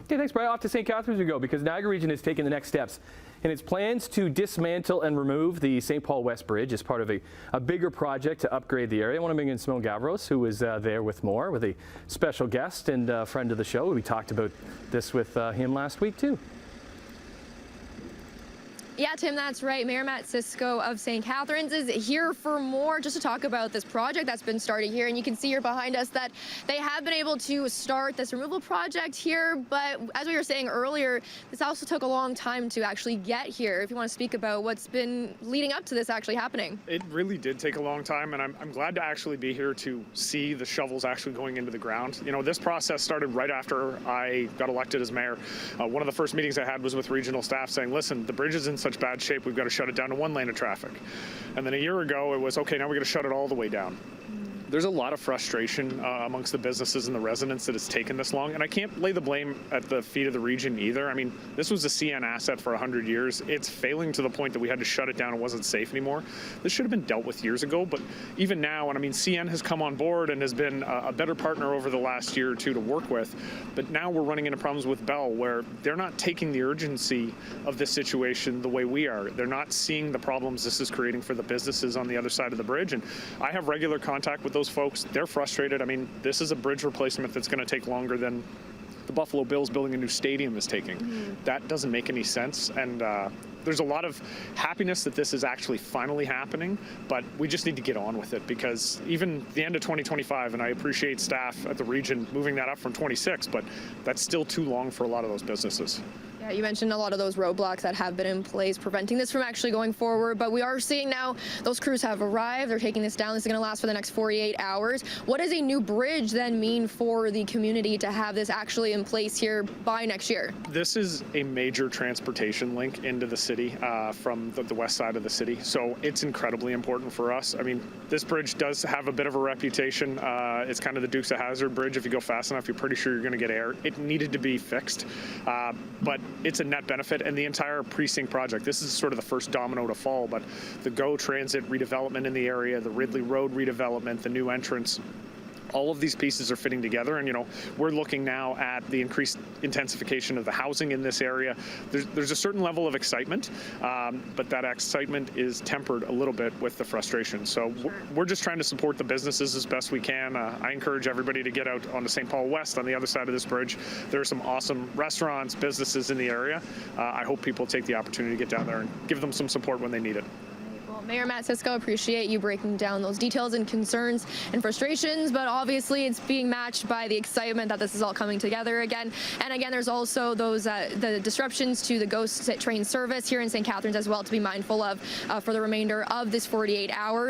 Okay, thanks, Brian. Off to St. Catharines we go, because Niagara Region has taken the next steps in its plans to dismantle and remove the St. Paul West Bridge as part of a bigger project to upgrade the area. I want to bring in Simone Gavros, who is there with more, with a special guest and friend of the show. We talked about this with him last week, too. Yeah, Tim, that's right. Mayor Mat Siscoe of St. Catharines is here for more, just to talk about this project that's been started here. And you can see here behind us that they have been able to start this removal project here. But as we were saying earlier, this also took a long time to actually get here. If you want to speak about what's been leading up to this actually happening. It really did take a long time, and I'm glad to actually be here to see the shovels actually going into the ground. You know, this process started right after I got elected as mayor. One of the first meetings I had was with regional staff saying, listen, the bridge is in such bad shape, we've got to shut it down to one lane of traffic. And then a year ago, it was, okay, now we're going to shut it all the way down. There's a lot of frustration amongst the businesses and the residents that it's taken this long, and I can't lay the blame at the feet of the region either. I mean, this was a CN asset for 100 years. It's failing to the point that we had to shut it down and wasn't safe anymore. This should have been dealt with years ago, but even now, and I mean, CN has come on board and has been a better partner over the last year or two to work with, but now we're running into problems with Bell where they're not taking the urgency of this situation the way we are. They're not seeing the problems this is creating for the businesses on the other side of the bridge, and I have regular contact with those folks. They're frustrated. I mean, this is a bridge replacement that's going to take longer than the Buffalo Bills building a new stadium is taking. That doesn't make any sense, and there's a lot of happiness that this is actually finally happening, but we just need to get on with it, because even the end of 2025, and I appreciate staff at the region moving that up from 26, but that's still too long for a lot of those businesses. Yeah, you mentioned a lot of those roadblocks that have been in place preventing this from actually going forward, but we are seeing now those crews have arrived. They're taking this down. This is going to last for the next 48 hours. What does a new bridge then mean for the community to have this actually in place here by next year? This is a major transportation link into the city from the west side of the city, so it's incredibly important for us. I mean, this bridge does have a bit of a reputation. It's kind of the Dukes of Hazzard bridge. If you go fast enough, you're pretty sure you're going to get air. It needed to be fixed, but it's a net benefit, and the entire precinct project, this is sort of the first domino to fall, but the GO transit redevelopment in the area, the Ridley Road redevelopment, the new entrance, all of these pieces are fitting together, and you know, we're looking now at the increased intensification of the housing in this area. There's a certain level of excitement, but that excitement is tempered a little bit with the frustration. So we're just trying to support the businesses as best we can. I encourage everybody to get out onto St. Paul West on the other side of this bridge. There are some awesome restaurants, businesses in the area. I hope people take the opportunity to get down there and give them some support when they need it. Mayor Mat Siscoe, appreciate you breaking down those details and concerns and frustrations, but obviously it's being matched by the excitement that this is all coming together again. And again, there's also those the disruptions to the GO train service here in St. Catharines as well to be mindful of for the remainder of this 48 hours.